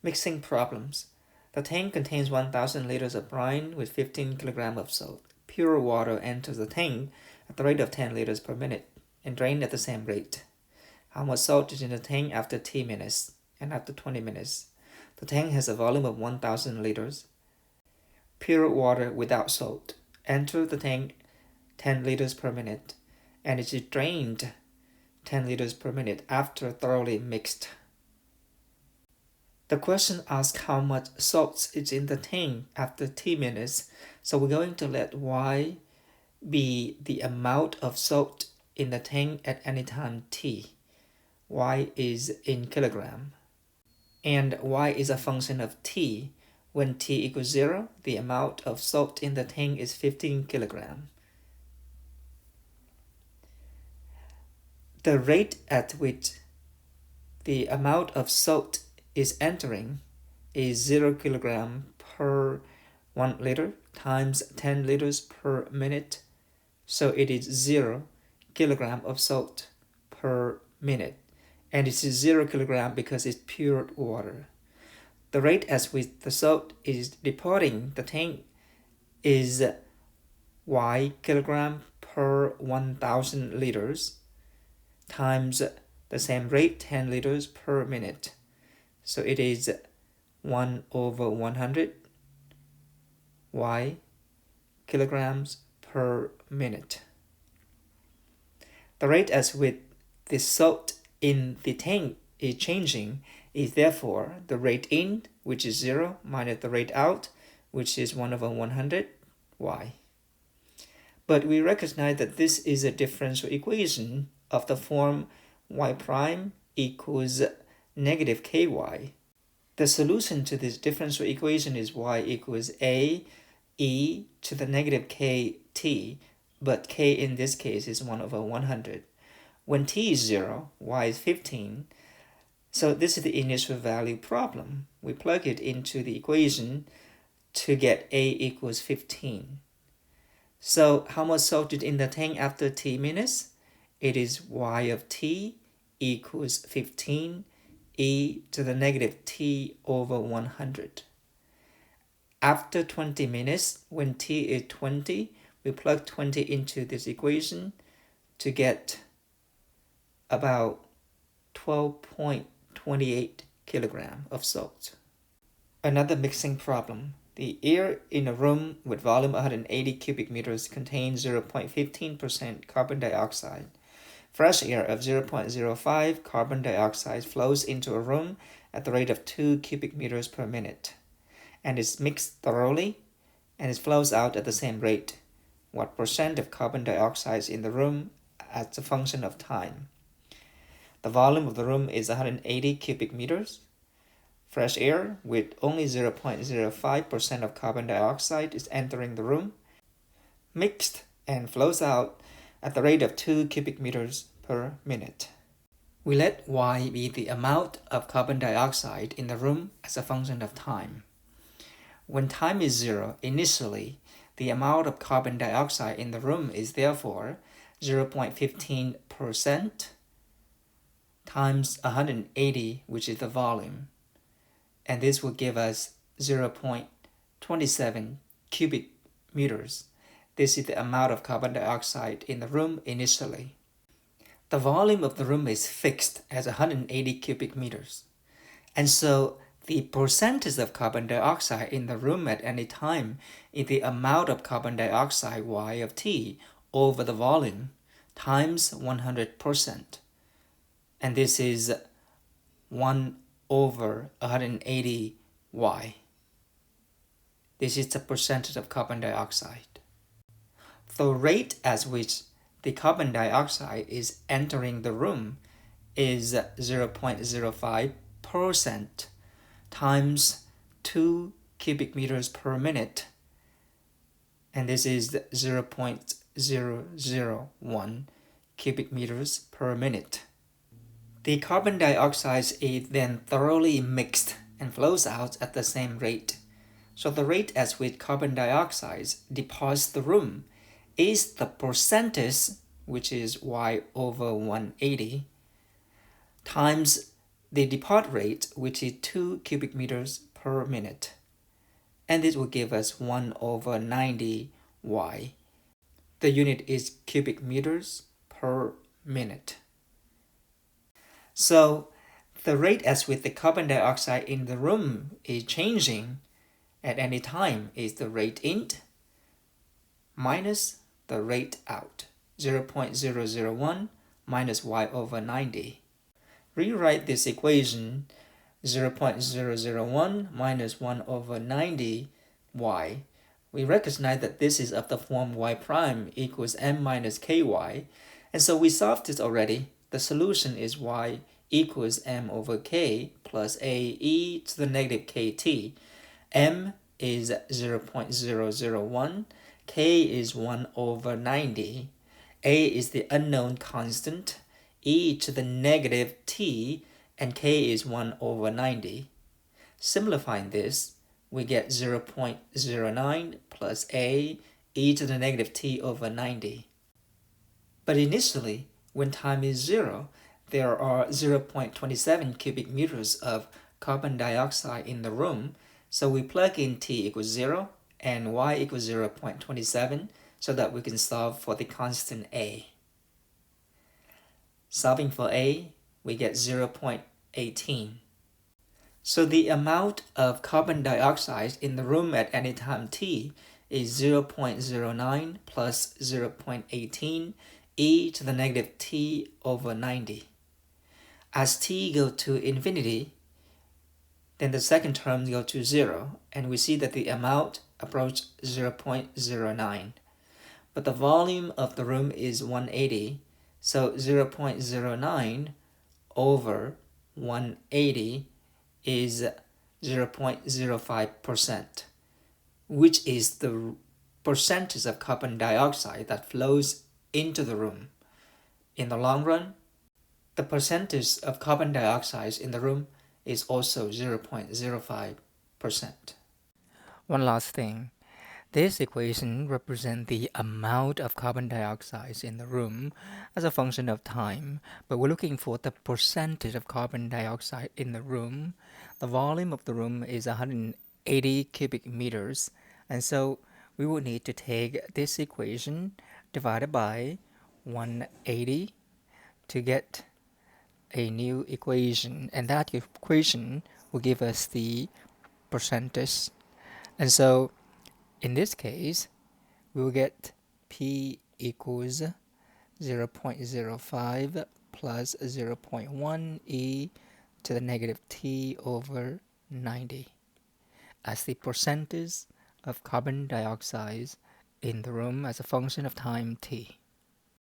Mixing problems. The tank contains 1,000 liters of brine with 15 kilograms of salt. Pure water enters the tank at the rate of 10 liters per minute and drained at the same rate. How much salt is in the tank after t minutes and after 20 minutes? The tank has a volume of 1,000 liters. Pure water without salt enters the tank 10 liters per minute and it is drained 10 liters per minute after thoroughly mixed. The question asks how much salt is in the tank after t minutes, so we're going to let y be the amount of salt in the tank at any time t. Y is in kilogram. And y is a function of t. When t equals 0, the amount of salt in the tank is 15 kilograms. The rate at which the amount of salt is entering is 0 kilogram per 1 liter times 10 liters per minute. So it is 0 kilogram of salt per minute. And it is 0 kilogram because it's pure water. The rate at which the salt is departing the tank is y kilogram per 1,000 liters times the same rate, 10 liters per minute. So it is 1 over 100 y kilograms per minute. The rate at which the salt in the tank is changing is therefore the rate in, which is 0, minus the rate out, which is 1 over 100 y. But we recognize that this is a differential equation of the form y prime equals negative ky. The solution to this differential equation is y equals a e to the negative kt, but k in this case is 1 over 100. When t is 0, y is 15. So this is the initial value problem. We plug it into the equation to get a equals 15. So how much salt is in the tank after t minutes? It is y of t equals 15 e to the negative t over 100. After 20 minutes, when t is 20, we plug 20 into this equation to get about 12.28 kilograms of salt. Another mixing problem. The air in a room with volume 180 cubic meters contains 0.15% carbon dioxide. Fresh air of 0.05 carbon dioxide flows into a room at the rate of 2 cubic meters per minute and is mixed thoroughly and it flows out at the same rate. What percent of carbon dioxide is in the room as a function of time? The volume of the room is 180 cubic meters. Fresh air with only 0.05% of carbon dioxide is entering the room, mixed and flows out at the rate of 2 cubic meters per minute. We let y be the amount of carbon dioxide in the room as a function of time. When time is 0, initially, the amount of carbon dioxide in the room is therefore 0.15% times 180, which is the volume. And this will give us 0.27 cubic meters. This is the amount of carbon dioxide in the room initially. The volume of the room is fixed as 180 cubic meters. And so the percentage of carbon dioxide in the room at any time is the amount of carbon dioxide y of t over the volume times 100%. And this is 1 over 180 y. This is the percentage of carbon dioxide. The rate at which the carbon dioxide is entering the room is 0.05% times 2 cubic meters per minute, and this is 0.001 cubic meters per minute. The carbon dioxide is then thoroughly mixed and flows out at the same rate. So the rate at which carbon dioxide departs the room is the percentage, which is y over 180, times the depart rate, which is 2 cubic meters per minute. And this will give us 1/90 Y. The unit is cubic meters per minute. So the rate as with the carbon dioxide in the room is changing at any time is the rate in minus the rate out, 0.001 minus Y/90. Rewrite this equation 0.001 minus 1/90 Y. We recognize that this is of the form y prime equals m minus ky, and so we solved this already. The solution is y equals m/k plus a e to the negative kt. M is 0.001, k is 1/90, a is the unknown constant, e to the negative t, and k is 1/90. Simplifying this, we get 0.09 plus a e to the negative t/90. But initially, when time is 0, there are 0.27 cubic meters of carbon dioxide in the room, so we plug in t equals 0 and y equals 0.27 so that we can solve for the constant a. Solving for a, we get 0.18. So the amount of carbon dioxide in the room at any time t is 0.09 plus 0.18 e to the negative t/90. As t goes to infinity, then the second term goes to 0, and we see that the amount approaches 0.09. But the volume of the room is 180, so 0.09 over 180 is 0.05%, which is the percentage of carbon dioxide that flows into the room. In the long run, the percentage of carbon dioxide in the room is also 0.05%. One last thing. This equation represents the amount of carbon dioxide in the room as a function of time, but we're looking for the percentage of carbon dioxide in the room. The volume of the room is 180 cubic meters, and so we will need to take this equation divided by 180 to get a new equation, and that equation will give us the percentage. And so in this case, we will get P equals 0.05 plus 0.1 e to the negative t/90 as the percentage of carbon dioxide in the room as a function of time t.